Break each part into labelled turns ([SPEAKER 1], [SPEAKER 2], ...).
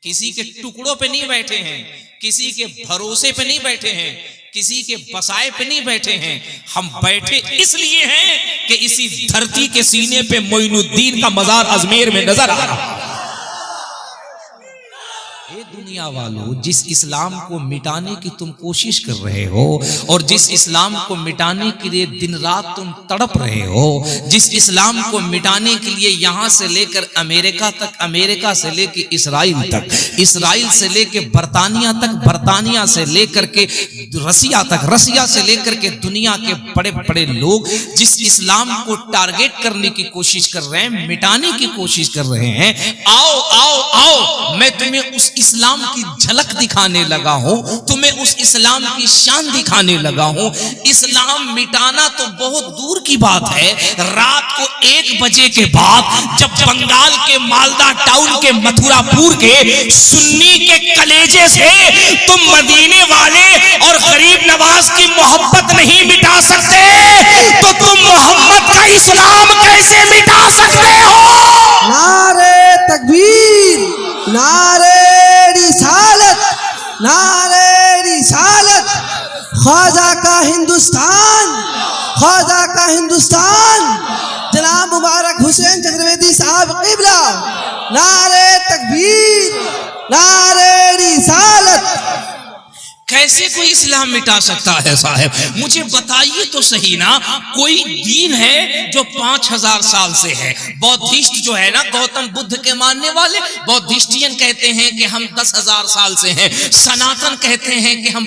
[SPEAKER 1] किसी के टुकड़ों पे नहीं बैठे हैं, किसी के भरोसे पे नहीं बैठे हैं, किसी के बसाए पे नहीं बैठे हैं। हम बैठे इसलिए हैं कि इसी धरती के सीने पे मोइनुद्दीन का मजार अजमेर में नजर आ रहा है। दुनिया वालों, जिस इस्लाम को मिटाने की तुम कोशिश कर रहे हो और जिस इस्लाम को मिटाने के लिए दिन रात तुम तड़प रहे हो, जिस इस्लाम को मिटाने के लिए यहां से लेकर अमेरिका तक, अमेरिका से लेकर इसराइल तक, इसराइल से लेकर बर्तानिया तक, बर्तानिया से लेकर के रसिया तक, रसिया से लेकर के दुनिया के बड़े बड़े लोग जिस इस्लाम को टारगेट करने की कोशिश कर रहे हैं, मिटाने की कोशिश कर रहे हैं, आओ आओ आओ, मैं तुम्हें उस इस्लाम की झलक दिखाने लगा हूं, तुम्हें उस इस्लाम की शान दिखाने लगा हूं। इस्लाम मिटाना तो बहुत दूर की बात है। रात को 1 बजे के बाद जब बंगाल के मालदा टाउन के मथुरापुर के सुन्नी के कलेजे से तुम मदीने वाले और गरीब नवाज की मोहब्बत नहीं मिटा सकते, तो तुम मोहम्मद का इस्लाम कैसे मिटा सकते हो?
[SPEAKER 2] नारे तकबीर, नारे रिसालत, नारे रिसालत। ख्वाजा का हिंदुस्तान, ख्वाजा का हिंदुस्तान, जनाब मुबारक हुसैन चक्रवर्ती साहब क़िबला। नारे तकबीर, नारे रिसालत।
[SPEAKER 1] कैसे कोई इस्लाम मिटा सकता है साहब? मुझे बताइए तो सही ना। कोई दीन है जो 5000 साल से है। बौद्धिस्ट जो है ना, गौतम बुद्ध के मानने वाले बौद्धिस्टियन कहते हैं कि हम 10,000 साल से हैं। सनातन कहते हैं कि हम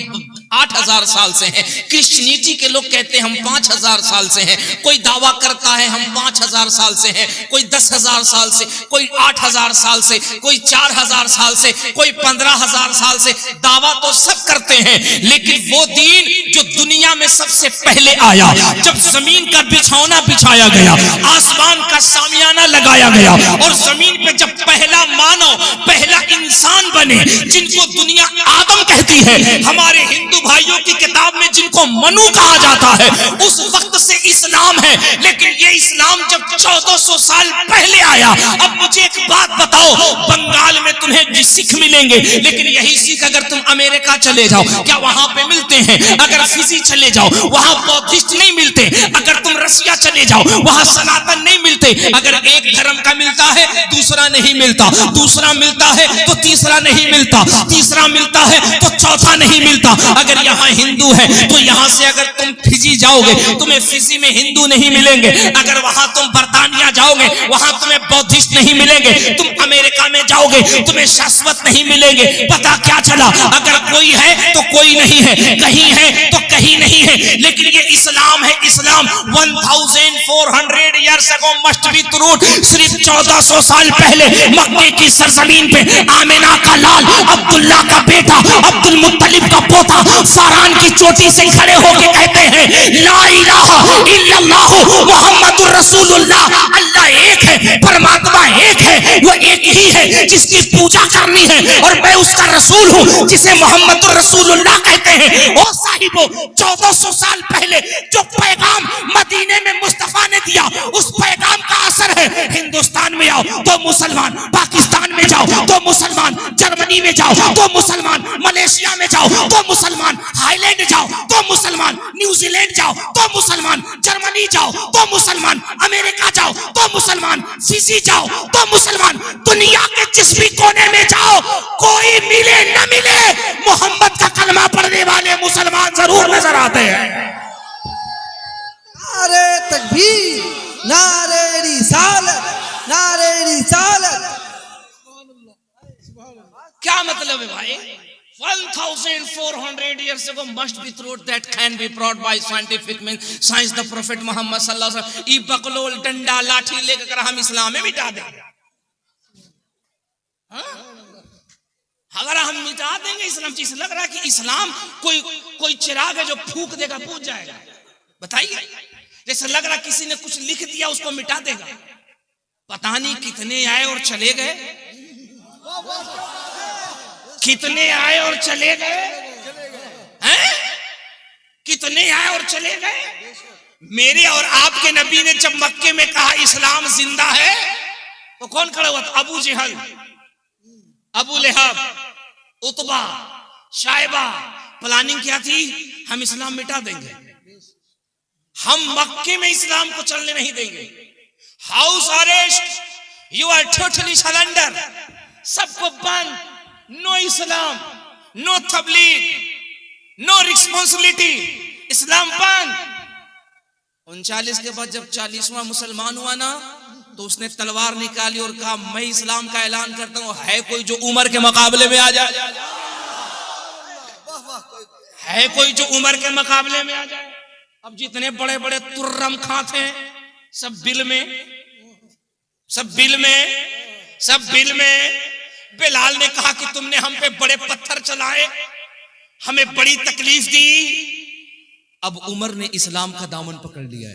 [SPEAKER 1] 8,000 साल से हैं। क्रिश्चियनिटी के लोग कहते हैं हम 5,000 साल से हैं। कोई दावा करता है हम 5,000 साल से हैं, कोई 10,000 साल से, कोई 8,000 साल से, कोई 4,000 साल से, कोई 15,000 साल से। दावा तो सब करते हैं, लेकिन वो दीन जो दुनिया में सबसे पहले आया, जब जमीन का बिछौना बिछाया गया, आसमान का सामियाना लगाया गया और जमीन पे जब पहला मानव, पहला इंसान बने, जिनको दुनिया आदम कहती है, हमारे हिंदू भाइयों की किताब में जिनको मनु कहा जाता है, उस वक्त से इस्लाम है। लेकिन ये इस्लाम जब 1400 साल पहले आया। अब मुझे एक बात बताओ, बंगाल में तुम्हें सिख मिलेंगे, लेकिन यही सिख अगर तुम अमेरिका चले जाओ, क्या वहां पे मिलते हैं? अगर फिजी चले जाओ, वहां बौद्धिस्ट नहीं मिलते। अगर तुम रसिया चले जाओ, वहां सनातन नहीं मिलते। अगर एक धर्म का मिलता है, दूसरा नहीं मिलता, दूसरा मिलता है तो तीसरा नहीं मिलता, तीसरा मिलता है तो चौथा नहीं मिलता। अगर यहाँ हिंदू है तो यहाँ से अगर तुम फिजी जाओगे, तुम्हें फिजी में हिंदू नहीं मिलेंगे। अगर वहां तुम बर्तानिया जाओगे, वहां तुम्हें बौद्धिस्ट नहीं मिलेंगे। तुम अमेरिका में जाओगे, तुम्हें शाश्वत नहीं मिलेंगे। पता क्या चला? अगर कोई है तो कोई नहीं है, कहीं है तो कहीं नहीं है। लेकिन ये इस्लाम है, इस्लाम 1400 years ago must be truth। सिर्फ 1400 साल पहले मक्के की सरजमीन पे आमिना का लाल, अब्दुल्ला का बेटा, अब्दुल मुत्तलिब का पोता फरहान की चोटी से खड़े होकर कहते हैं, ला इलाहा इल्लल्लाह मुहम्मदुर रसूलुल्लाह। अल्लाह एक है, परमात्मा एक है, वो एक ही है जिसकी पूजा करनी है, और मैं उसका रसूल हूँ जिसे मोहम्मदुर रसूलुल्लाह कहते हैं। ओ साहिबो, 1400 साल पहले जो पैगाम मदीने में मुस्तफा ने दिया, उस पैगाम का असर है। हिंदुस्तान में आओ तो मुसलमान, पाकिस्तान में जाओ तो मुसलमान, जर्मनी में जाओ तो मुसलमान, मलेशिया में जाओ तो मुसलमान, हाईलैंड जाओ तो मुसलमान, न्यूजीलैंड जाओ तो मुसलमान, जर्मनी जाओ तो मुसलमान, अमेरिका जाओ तो मुसलमान, फिजी जाओ तो मुसलमान। दुनिया के जिस भी कोने में जाओ, कोई मिले न मिले, मोहम्मद का कलमा पढ़ने वाले मुसलमान जरूर नजर आते हैं।
[SPEAKER 2] नारे तकबीर, नारे रिसालत, नारे रिसालत।
[SPEAKER 1] क्या मतलब है भाई? 1400 years ago must be truth that can be brought by scientific means, science। the prophet Muhammad sallallahu alaihi wasallam, ई बकलोल डंडा लाठी लेकर हम इस्लाम में मिटा देंगे। अगर हम मिटा देंगे इस्लाम, चीज लग रहा है कि इस्लाम कोई चिराग है जो फूक देगा बुझ जाएगा। बताइए, जैसे लग रहा किसी ने कुछ लिख दिया उसको मिटा देगा। पता नहीं कितने आए और चले गए, कितने आए और चले गए हैं? कितने आए और चले गए। मेरे और आपके नबी ने जब मक्के में कहा इस्लाम जिंदा है, तो कौन खड़ा हुआ था? अबू जहल, अबू लहब, उतबा, शायबा, प्लानिंग क्या थी? हम इस्लाम मिटा देंगे, हम मक्के में इस्लाम को चलने नहीं देंगे। House arrest, you are totally surrender, सबको बंद, no Islam, no Tabligh, no responsibility, Islam बंद। 39 के बाद जब 40वां मुसलमान हुआ ना, तो उसने तलवार निकाली और कहा मैं इस्लाम का ऐलान करता हूं, है कोई जो उमर के मुकाबले में आ जाए? है कोई जो उमर के मुकाबले में आ जाए? अब जितने बड़े बड़े तुर्रम खां थे, सब बिल में, सब बिल में, सब बिल में। बिलाल ने कहा कि तुमने हम पे बड़े पत्थर चलाए, हमें बड़ी तकलीफ दी। अब उमर ने इस्लाम का दामन पकड़ लिया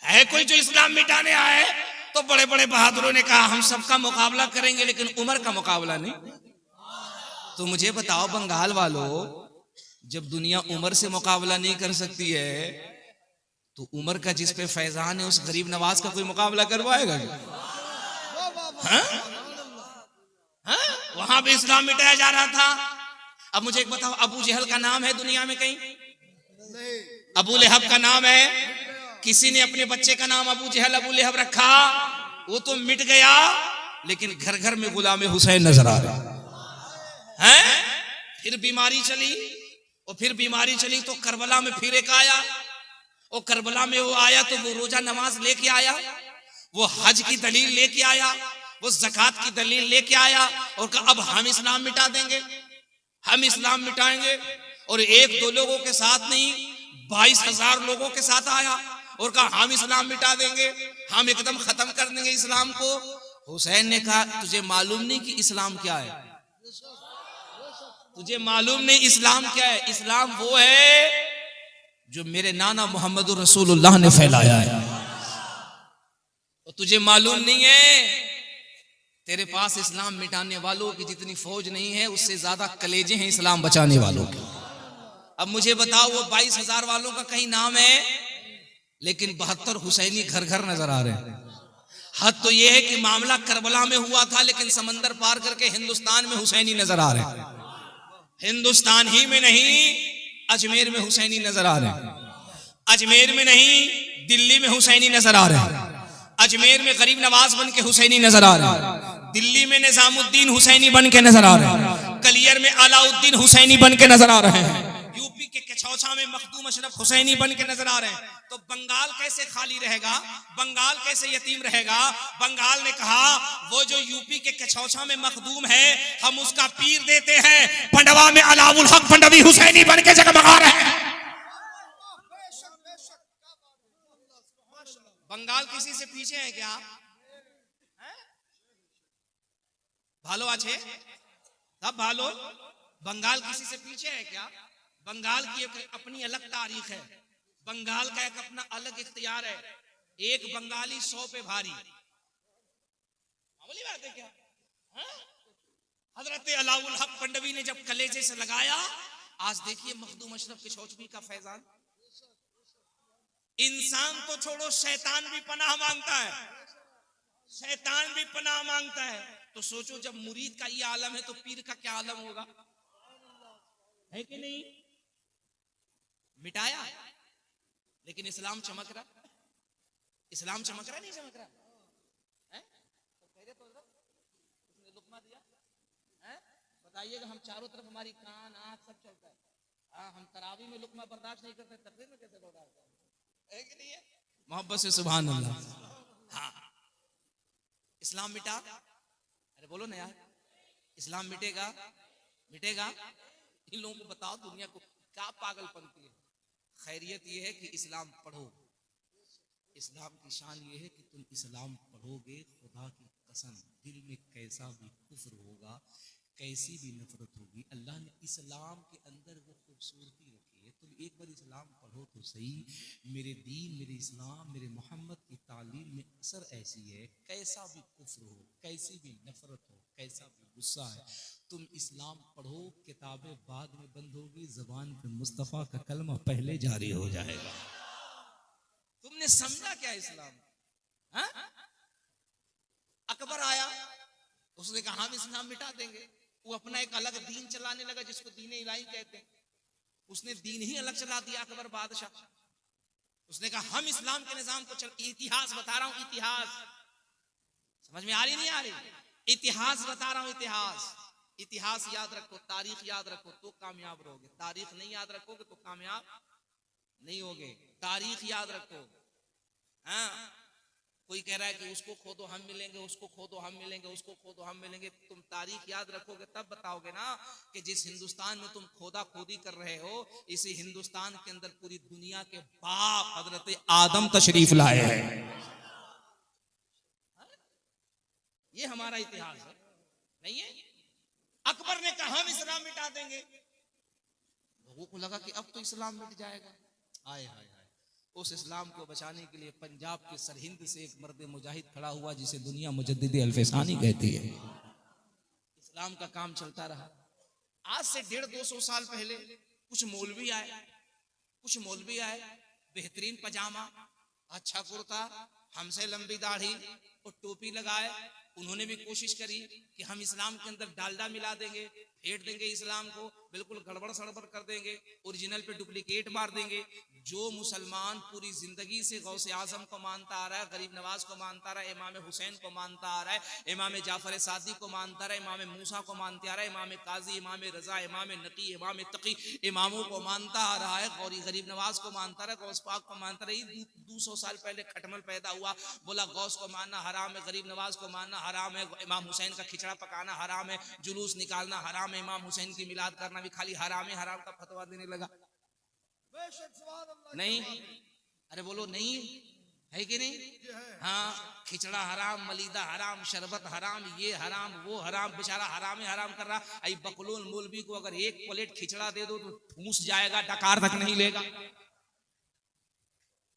[SPEAKER 1] है कोई जो इस्लाम मिटाने आए? तो बड़े बड़े बहादुरों ने कहा हम सबका मुकाबला करेंगे, लेकिन उमर का मुकाबला नहीं। तो मुझे बताओ बंगाल वालों, जब दुनिया उमर से मुकाबला नहीं कर सकती है, तो उमर का जिस पे फैजान है उस गरीब नवाज का कोई मुकाबला करवाएगा? वहां भी इस्लाम मिटाया जा रहा था। अब मुझे एक बताओ, अबू जहल का नाम है दुनिया में कहीं? अबू लहब का नाम है? किसी ने अपने बच्चे का नाम अबू जहल अबू लहब रखा? वो तो मिट गया, लेकिन घर घर में गुलाम हुसैन नजर आ रहा है। फिर बीमारी चली, और फिर बीमारी चली तो करबला में फिर एक आया। और करबला में वो आया तो वो रोजा नमाज लेके आया, वो हज की दलील लेके आया, वो ज़कात की दलील लेके आया, और कहा अब हम इस्लाम मिटा देंगे, हम इस्लाम मिटाएंगे। और एक दो लोगों के साथ नहीं, 22,000 लोगों के साथ आया और कहा हम इस्लाम मिटा देंगे, हम एकदम खत्म कर देंगे इस्लाम को। हुसैन ने कहा तुझे मालूम नहीं कि इस्लाम क्या है? तुझे मालूम नहीं इस्लाम क्या है? इस्लाम वो है जो मेरे नाना मोहम्मद रसूलुल्लाह ने फैलाया है। और तुझे मालूम नहीं है, तेरे पास इस्लाम मिटाने वालों की जितनी फौज नहीं है, उससे ज्यादा कलेजे हैं इस्लाम बचाने वालों के। अब मुझे बताओ, वो 22,000 वालों का कहीं नाम है, लेकिन 72 हुसैनी घर घर नजर आ रहे हैं। हद तो यह है कि मामला करबला में हुआ था, लेकिन समंदर पार करके हिंदुस्तान में हुसैनी नजर आ रहे हैं। हिंदुस्तान ही में नहीं, अजमेर में हुसैनी नजर आ रहे हैं। अजमेर में नहीं, दिल्ली में हुसैनी नजर आ रहे हैं। अजमेर में गरीब नवाज बन के हुसैनी नजर आ रहे हैं। दिल्ली में निजामुद्दीन हुसैनी बन के नजर आ रहे हैं। कलियर में अलाउद्दीन हुसैनी बन के नजर आ रहे हैं। यूपी के कचौछा में मखदूम अशरफ हुसैनी बन के नजर आ रहे हैं। तो बंगाल कैसे खाली रहेगा? बंगाल कैसे यतीम रहेगा? बंगाल ने कहा वो जो यूपी के कचौछा में मखदूम है, हम उसका पीर देते हैं। पंडवा में अलाउल हक पंडवी हुसैनी बन के जगमगा रहे हैं। बंगाल किसी से पीछे है क्या? भालो आछे सब भालो, बंगाल किसी से पीछे है क्या? बंगाल की एक अपनी अलग तारीख है, बंगाल का एक अपना अलग इख्तियार है। एक बंगाली 100 पे भारी, मामूली बात है क्या? हजरत अलाउल हक पंडवी ने जब कलेजे से लगाया, आज देखिए मखदूम अशरफ के चौचबी का फैजान। इंसान तो छोड़ो, शैतान भी पनाह मांगता है, शैतान भी पनाह मांगता है। तो सोचो जब मुरीद का ये आलम है, तो पीर का क्या आलम होगा? है कि नहीं? मिटाया, लेकिन इस्लाम चमक रहा। इस्लाम चमक रहा नहीं चमक रहा है? तो कह रहे तो उसने लुकमा दिया है। बताइएगा, हम चारों तरफ हमारी कान आंख सब चलता है, हाँ हम तरावी में लुकमा बर्दाश्त नहीं करते, तकरीर में कैसे बर्दाश्त है कि नहीं है? मोहब्बत से सुभान अल्लाह। हाँ, इस्लाम मिटा, अरे बोलो ना यार, इस्लाम मिटेगा? मिटेगा? इन लोगों को बताओ, दुनिया को क्या पागलपंती है। खैरियत यह है कि इस्लाम पढ़ो। इस्लाम की शान यह है कि तुम इस्लाम पढ़ोगे, खुदा की कसम दिल में कैसा भी कुफ्र होगा, कैसी भी नफरत होगी, अल्लाह ने इस्लाम के अंदर वो खूबसूरती रखी है। तुम एक बार इस्लाम पढ़ो तो सही। मेरे दीन, मेरे इस्लाम, मेरे मोहम्मद की तालीम में असर ऐसी है, कैसा भी कुफ्र हो, कैसी भी नफरत हो, कैसा भी गुस्सा है, तुम इस्लाम पढ़ो, किताबें बाद में बंद होगी, जबान पे मुस्तफ़ा का कलमा पहले जारी हो जाएगा। तुमने समझा क्या इस्लाम? हाँ? अकबर आया, उसने कहा हम इस्लाम मिटा देंगे। वो अपना एक अलग दीन चलाने लगा जिसको दीन इलाही कहते हैं। उसने दीन ही अलग चला दिया अकबर बादशाह। उसने कहा हम इस्लाम के निजाम को इतिहास बता रहा हूं, इतिहास समझ में आ रही नहीं आ रही? इतिहास बता रहा हूं, इतिहास। इतिहास याद रखो, तारीख याद रखो तो कामयाब रहोगे। तारीख नहीं याद रखोगे तो कामयाब नहीं होगे। तारीख याद रखो। हाँ, कोई कह रहा है कि उसको खोदो हम मिलेंगे, उसको खोदो हम मिलेंगे, उसको खोदो हम मिलेंगे। तुम तारीख याद रखोगे तब बताओगे ना कि जिस हिंदुस्तान में तुम खोदा खोदी कर रहे हो, इसी हिंदुस्तान के अंदर पूरी दुनिया के बाप हजरत आदम तशरीफ लाए हैं। ये हमारा इतिहास है, नहीं है? अकबर ने कहा हम इस्लाम मिटा देंगे। लोगों को लगा कि अब तो इस्लाम मिट जाएगा। आए हाय हाय, उस इस्लाम को बचाने के लिए पंजाब के सरहिंद से एक मर्द मुजाहिद खड़ा हुआ जिसे दुनिया मुजद्दिद अल्फसानी कहती है। इस्लाम का काम चलता रहा। आज से 150-200 साल पहले कुछ मौलवी आए, बेहतरीन पजामा, अच्छा कुर्ता, हमसे लंबी दाढ़ी और टोपी लगाए। उन्होंने भी कोशिश करी कि हम इस्लाम के अंदर डालडा मिला देंगे, फेंट देंगे इस्लाम को, बिल्कुल गड़बड़ सड़बड़ कर देंगे, ओरिजिनल पे डुप्लीकेट मार देंगे। जो मुसलमान पूरी जिंदगी से गौसे आजम को मानता आ रहा है, गरीब नवाज को मानता रहा है, इमाम हुसैन को मानता आ रहा है, इमाम जाफर सादी को मानता रहा है, इमाम मूसा को मानते आ रहा है, इमाम काजी, इमाम रजा, इमाम नकी, इमाम तकी, इमामों को मानता आ रहा है, और गरीब नवाज को मानता रहा है, गौस पाक को मानता रहा। 200 साल पहले खटमल पैदा हुआ, बोला गौस को मानना हराम है, गरीब नवाज को मानना हराम है, इमाम हुसैन का खिचड़ा पकाना हराम है, जुलूस निकालना हराम है, इमाम हुसैन की मिलाद करना भी खाली हराम है। हराम का फतवा देने लगा। नहीं, अरे बोलो नहीं है कि नहीं? हाँ, खिचड़ा हराम, मलीदा हराम, शरबत हराम, ये हराम, वो हराम, बेचारा हराम ही हराम कर रहा। आई बकलोल मौलवी को अगर एक प्लेट खिचड़ा दे दो तो ठूस जाएगा, डकार तक नहीं लेगा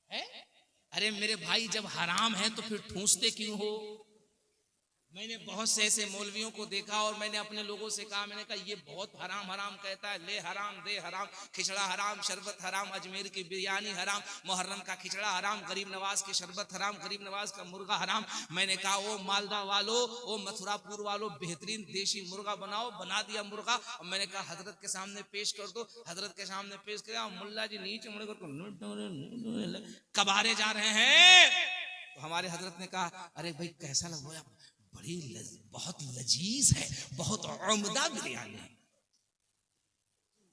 [SPEAKER 1] है? अरे मेरे भाई, जब हराम है तो फिर ठूसते क्यों हो? मैंने बहुत से ऐसे मौलवियों को देखा और मैंने अपने लोगों से कहा, मैंने कहा ये बहुत हराम हराम कहता है, ले हराम दे हराम, खिचड़ा हराम, शरबत हराम, अजमेर की बिरयानी हराम, मुहर्रम का खिचड़ा हराम, गरीब नवाज की शरबत हराम, गरीब नवाज का मुर्गा हराम। मैंने कहा ओ मालदा वालों, ओ मथुरापुर वालों, बेहतरीन देशी मुर्गा बनाओ। बना दिया मुर्गा और मैंने कहा हजरत के सामने पेश कर दो। हजरत के सामने पेश किया, मुल्ला जी नीचे मुड़ कर कबारे जा रहे हैं। तो हमारे हजरत ने कहा अरे भाई कैसा लगा? बड़ी बहुत लजीज है, बहुत उम्दा बिरयानी है,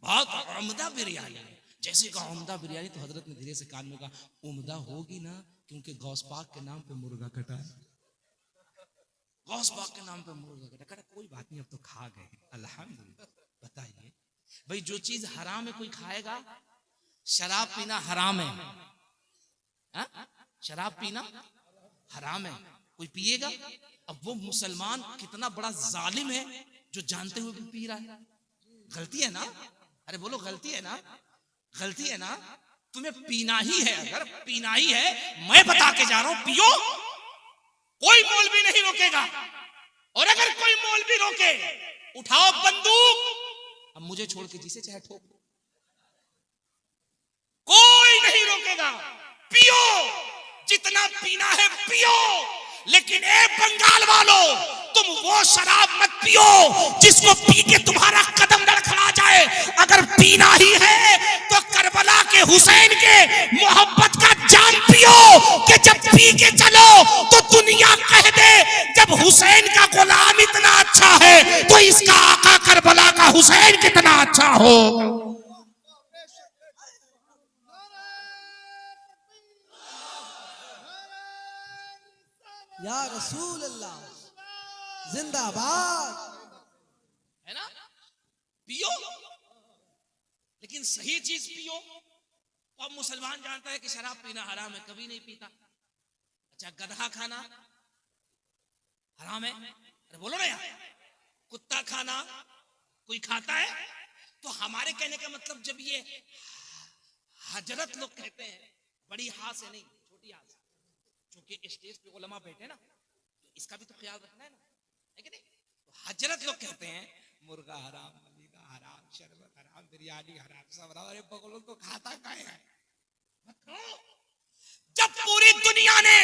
[SPEAKER 1] बहुत उम्दा बिरयानी है। जैसे कहा उम्दा बिरयानी तो हजरत ने धीरे से कान में कहा उम्दा होगी ना, क्योंकि गौस पाक के नाम पे मुर्गा कटा है, गौस पाक के नाम पे मुर्गा कटा। कहा कोई बात नहीं, अब तो खा गए अल्हम्दुलिल्लाह। बताइए भाई, जो चीज हराम है कोई खाएगा? शराब पीना हराम है, शराब पीना हराम है, कोई पिएगा? अब वो मुसलमान कितना बड़ा जालिम है जो जानते हुए भी पी रहा है। गलती है ना? अरे बोलो गलती है ना? गलती है ना? तुम्हें पीना ही है, अगर पीना ही है, मैं बता के जा रहा हूं पियो, कोई मौलवी नहीं रोकेगा। और अगर कोई मौलवी रोके, उठाओ बंदूक, अब मुझे छोड़ के जिसे चाहे ठोक, कोई नहीं रोकेगा। पियो, जितना पीना है पियो, लेकिन ए बंगाल वालों, तुम वो शराब मत पियो जिसको पी के तुम्हारा कदम लड़खड़ा जाए। अगर पीना ही है तो करबला के हुसैन के मोहब्बत का जाम पियो कि जब पी के चलो तो दुनिया कह दे जब हुसैन का गुलाम इतना अच्छा है तो इसका आका करबला का हुसैन कितना अच्छा हो।
[SPEAKER 2] या रसूल अल्लाह जिंदाबाद,
[SPEAKER 1] है ना? पियो, लेकिन सही चीज पियो। अब मुसलमान जानता है कि शराब पीना हराम है, कभी नहीं पीता। अच्छा, गधा खाना हराम है? अरे बोलो ना यार, कुत्ता खाना कोई खाता है? तो हमारे कहने का मतलब, जब ये हजरत लोग कहते हैं, बड़ी हाथ से नहीं, छोटी हाथ से, क्योंकि स्टेज पे उलमा बैठे ना, तो इसका भी तो ख्याल रखना है ना, है कि नहीं? तो हजरत लोग कहते हैं मुर्गा हराम, मलीदा हराम, शरबत हराम, बिरयानी हराम, सब हराम। अरे बगलों तो खाता क्या है? जब पूरी दुनिया ने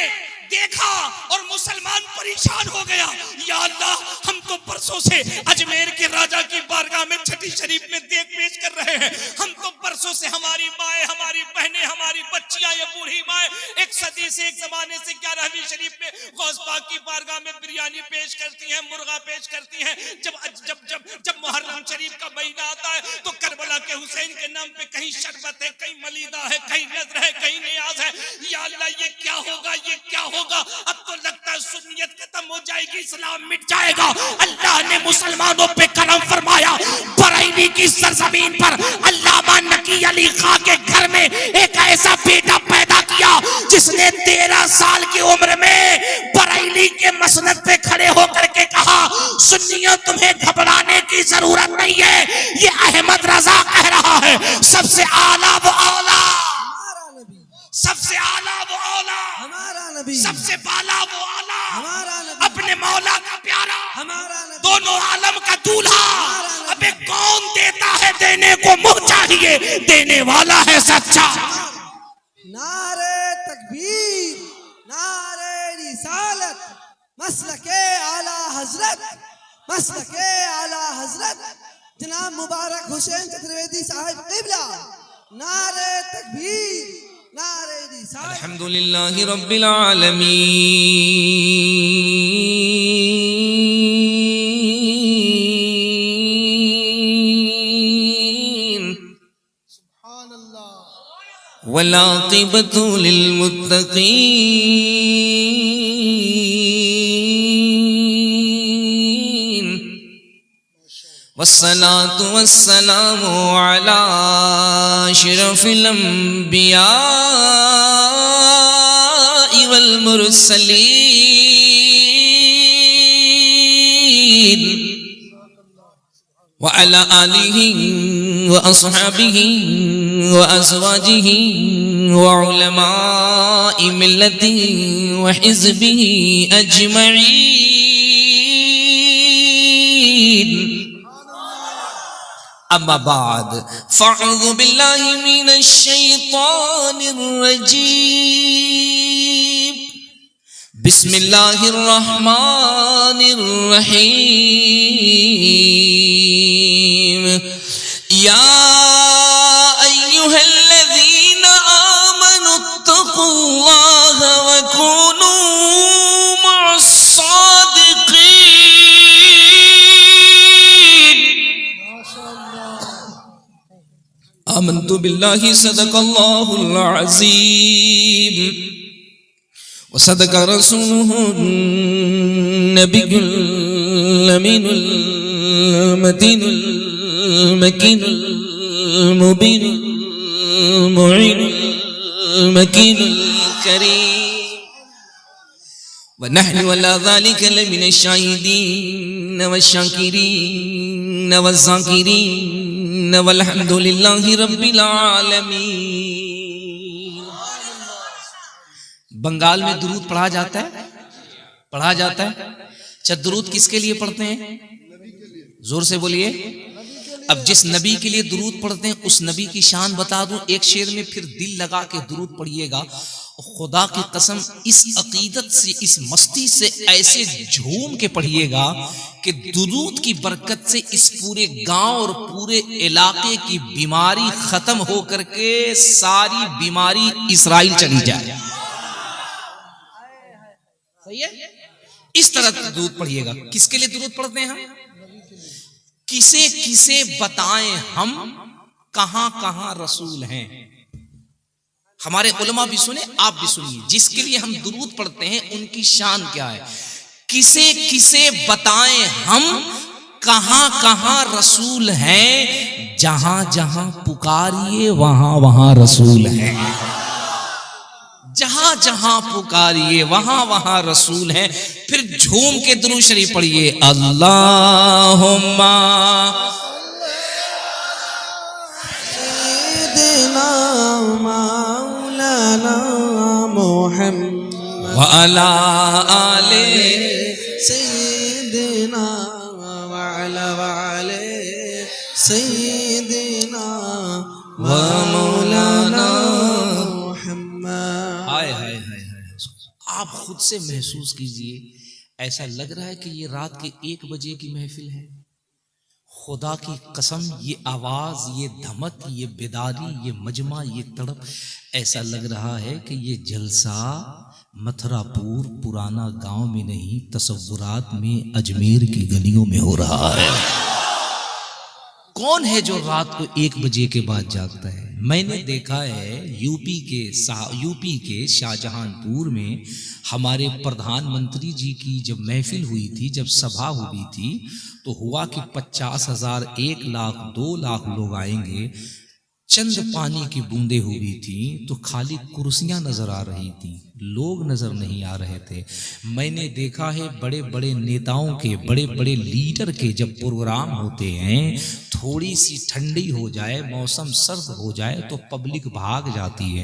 [SPEAKER 1] देखा और मुसलमान परेशान हो गया, या अल्लाह हम तो परसों से अजमेर के राजा की बारगाह में छठी शरीफ में देख पेश कर रहे हैं, हम तो परसों से हमारी माएँ, हमारी बहनें, हमारी बच्चियां, ये बूढ़ी माएँ एक सदी से, एक जमाने से 11वीं शरीफ में गौस पाक की बारगाह में बिरयानी पेश करती हैं, मुर्गा पेश करती हैं। जब जब जब जब मुहर्रम शरीफ का महीना आता है तो करबला के हुसैन के नाम पे कहीं शरबत है, कहीं मलीदा है, कहीं नजर है, कहीं नियाज है। या अल्लाह ये क्या होगा, ये क्या होगा? अब तो लगता है सुन्नियत खत्म हो जाएगी, इस्लाम मिट जाएगा। अल्लाह ने मुसलमानों पे करम फरमाया। बरेली की सरजमीन पर अल्लामा नकी अली खां के घर में एक ऐसा बेटा पैदा किया जिसने 13 साल की उम्र में बरेली के मसनद पे खड़े होकर के कहा, सुन्नियों तुम्हें घबराने की जरूरत नहीं है, ये अहमद रजा कह रहा है, सबसे आला वो औला, सबसे आला वो औला,
[SPEAKER 2] हमारा नबी,
[SPEAKER 1] सबसे बाला वो आला,
[SPEAKER 2] हमारा नबी,
[SPEAKER 1] अपने मौला का प्यारा,
[SPEAKER 2] हमारा नबी,
[SPEAKER 1] दोनों आलम का दूल्हा। अबे कौन देता है, देने को मुंह चाहिए, देने वाला है सच्चा।
[SPEAKER 2] नारे तकबीर, नारे रिसालत, मसलके आला हजरत, मसलके आला हजरत जनाब मुबारक हुसैन चतुर्वेदी साहिब क़िबला। नारे तकबीर, नारे रिसालत।
[SPEAKER 1] अल्हम्दुलिल्लाहि रब्बिल आलमीन।
[SPEAKER 2] सुभान अल्लाह।
[SPEAKER 1] वल आक़िबतु लिल मुत्तक़ीन। वस्सलातु वस्सलामु अला अशरफिल अंबिया वल मुरसलीन व अला आलिहि व अस्हाबिहि व अज़वाजिहि व उलमाए मिल्लति व हिज़्बिहि अजमईन। अम्मा बाद फ़अऊज़ु बिल्लाहि मिनश शैतानिर रजीम। बिस्मिल्लाहिर रहमानिर रहीम। या अय्युहल्लज़ीना आमनुत्तक़ुल्लाहा व कूनू मअस सादिक़ीन। आमन्तु बिल्लाहि सदक़ल्लाहुल अज़ीम व सदक़ रसूलुहुन नबियुल अमीनुल मतीनुल मकीनुल मुबीनुल मुईनुल मकीनुल करीम व नहनु अला ज़ालिका लमिनश शाहिदीन वश्शाकिरीन वज़्ज़ाकिरीन वल्हम्दुलिल्लाहि रब्बिल आलमीन। बंगाल में दुरूद पढ़ा जाता है, पढ़ा जाता है। अच्छा, दुरूद किसके लिए पढ़ते हैं? जोर से बोलिए। अब जिस नबी के लिए दुरूद पढ़ते हैं उस नबी की शान बता दूं एक शेर में, फिर दिल लगा के दुरूद पढ़िएगा। खुदा की कसम इस अकीदत से, इस मस्ती से ऐसे झूम के पढ़िएगा कि दुरूद की बरकत से इस पूरे गांव और पूरे इलाके की बीमारी खत्म हो करके सारी बीमारी इस्राइल चली जाए। सही है? इस तरह दुरूद पढ़िएगा। किसके लिए दुरूद पढ़ते हैं हम? किसे किसे बताएं हम कहां कहां रसूल हैं। हमारे उलमा भी सुने, आप भी सुनिए। जिसके लिए हम दुरूद पढ़ते हैं उनकी शान क्या है। किसे किसे बताएं हम कहां कहां रसूल हैं। जहां जहां पुकारिए वहां वहां रसूल हैं। जहां जहां पुकारिए वहां वहां रसूल हैं। फिर झूम के दुरूद शरीफ पढ़िए। अल्लाहुम्मा
[SPEAKER 2] सय्यिदना मौलाना मुहम्मद
[SPEAKER 1] व अला आले
[SPEAKER 2] सय्यिदना व अला सय्यिदना व मौलाना मुहम्मद।
[SPEAKER 1] हाय हाय हाय। से महसूस कीजिए, ऐसा लग रहा है कि ये रात के 1 बजे की महफिल है। खुदा की कसम, ये आवाज, ये धमक, ये बेदारी, ये मजमा, ये तड़प, ऐसा लग रहा है कि ये जलसा मथुरापुर पुराना गांव में नहीं, तसव्वुरात में अजमेर की गलियों में हो रहा है। कौन है जो रात को 1 बजे के बाद जागता है? मैंने देखा है यूपी के शाहजहांपुर में हमारे प्रधानमंत्री जी की जब महफिल हुई थी, जब सभा हुई थी, तो हुआ कि 50,000, 1 लाख, 2 लाख लोग आएंगे। चंद पानी की बूंदें हुई थी तो खाली कुर्सियां नजर आ रही थी, लोग नजर नहीं आ रहे थे। मैंने देखा है बड़े बड़े नेताओं के, बड़े बड़े लीडर के जब प्रोग्राम होते हैं, थोड़ी सी ठंडी हो जाए, मौसम सर्द हो जाए तो पब्लिक भाग जाती है।